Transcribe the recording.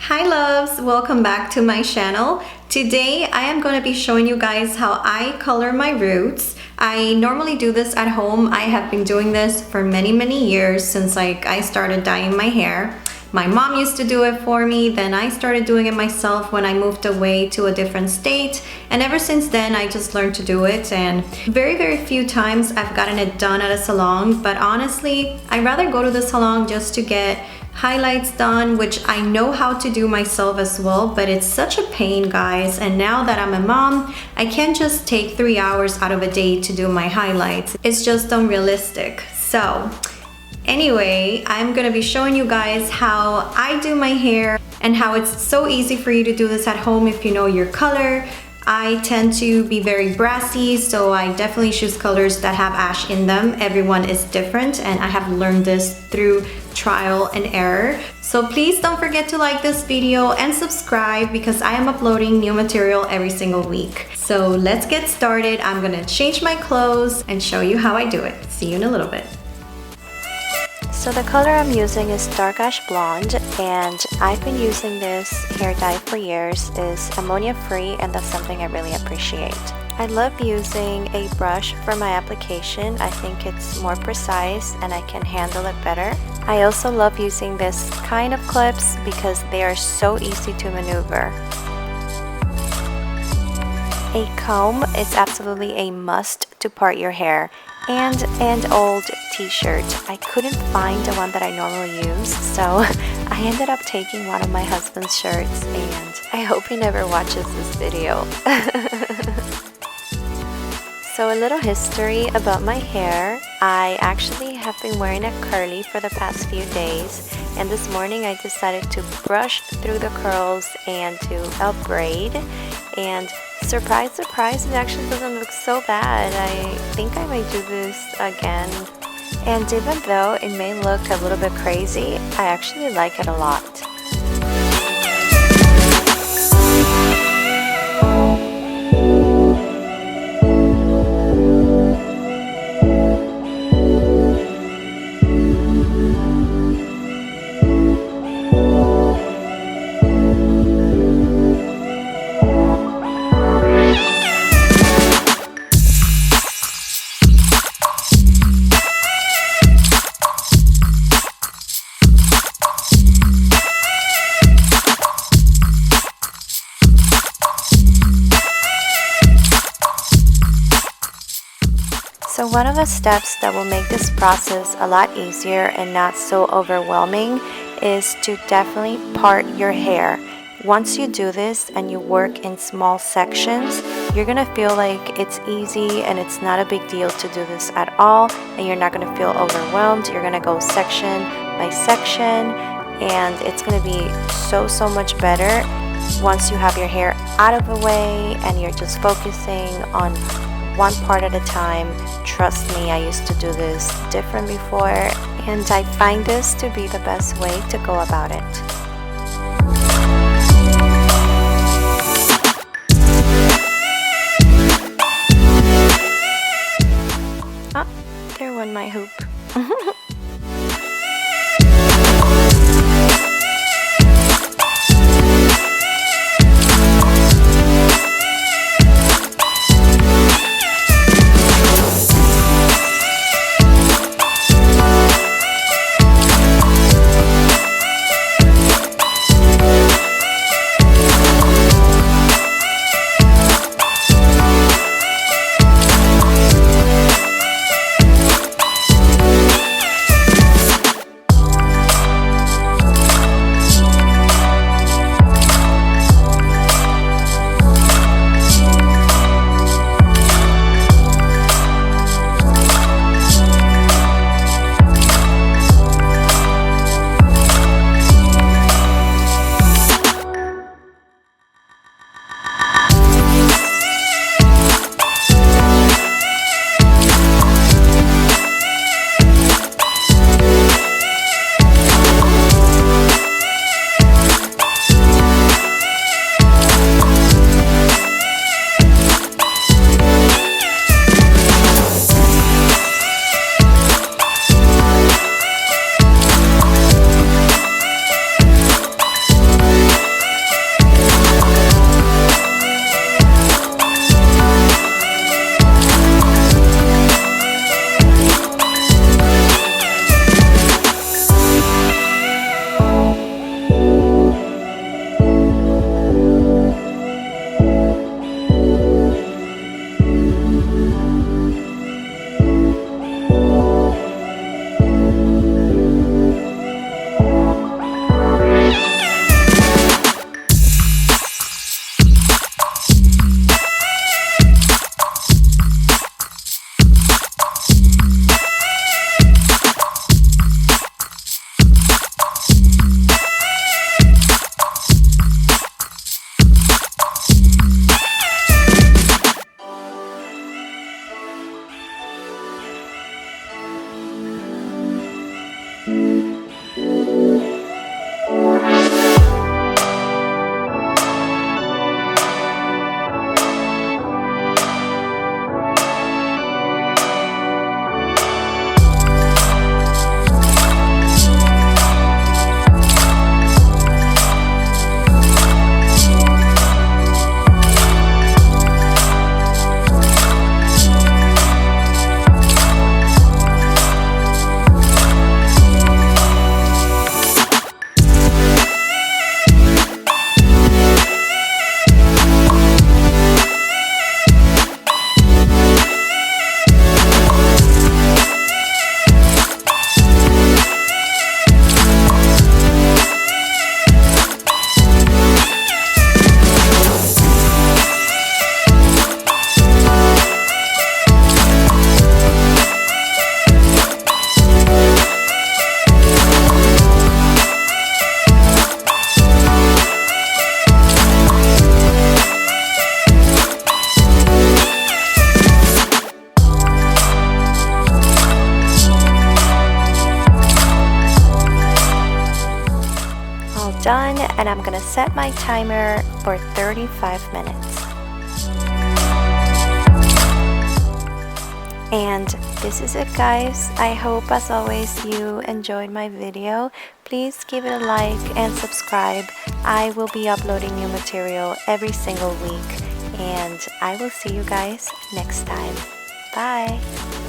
Hi loves, welcome back to my channel. Today I am going to be showing you guys how I color my roots. I normally do this at home. I have been doing this for many years since I started dyeing my hair. My mom used to do it for me, then I started doing it myself when I moved away to a different state, and ever since then I just learned to do it. And very few times I've gotten it done at a salon, but honestly I'd rather go to the salon just to get highlights done, which I know how to do myself as well, but it's such a pain, guys. And now that I'm a mom, I can't just take 3 hours out of a day to do my highlights. It's just unrealistic. So anyway, I'm gonna be showing you guys how I do my hair and how it's so easy for you to do this at home if you know your color. I tend to be very brassy, so I definitely choose colors that have ash in them. Everyone is different, and I have learned this through trial and error. So please don't forget to like this video and subscribe because I am uploading new material every single week. So let's get started. I'm gonna change my clothes and show you how I do it. See you in a little bit. So the color I'm using is dark ash blonde, and I've been using this hair dye for years. It's ammonia free, and that's something I really appreciate. I love using a brush for my application. I think it's more precise and I can handle it better. I also love using this kind of clips because they are so easy to maneuver. A comb is absolutely a must to part your hair, and an old t-shirt. I couldn't find the one that I normally use, so I ended up taking one of my husband's shirts, and I hope he never watches this video. So a little history about my hair. I actually have been wearing a curly for the past few days, and this morning I decided to brush through the curls and to braid, and surprise, it actually doesn't look so bad. I think I might do this again. And even though it may look a little bit crazy, I actually like it a lot. So one of the steps that will make this process a lot easier and not so overwhelming is to definitely part your hair. Once you do this and you work in small sections, you're gonna feel like it's easy and it's not a big deal to do this at all, and you're not gonna feel overwhelmed. You're gonna go section by section, and it's gonna be so much better once you have your hair out of the way and you're just focusing on one part at a time. Trust me, I used to do this different before, and I find this to be the best way to go about it. Oh, there went my hoop. done, and I'm gonna set my timer for 35 minutes. And this is it, guys. I hope as always you enjoyed my video. Please give it a like and subscribe. I will be uploading new material every single week, and I will see you guys next time. Bye.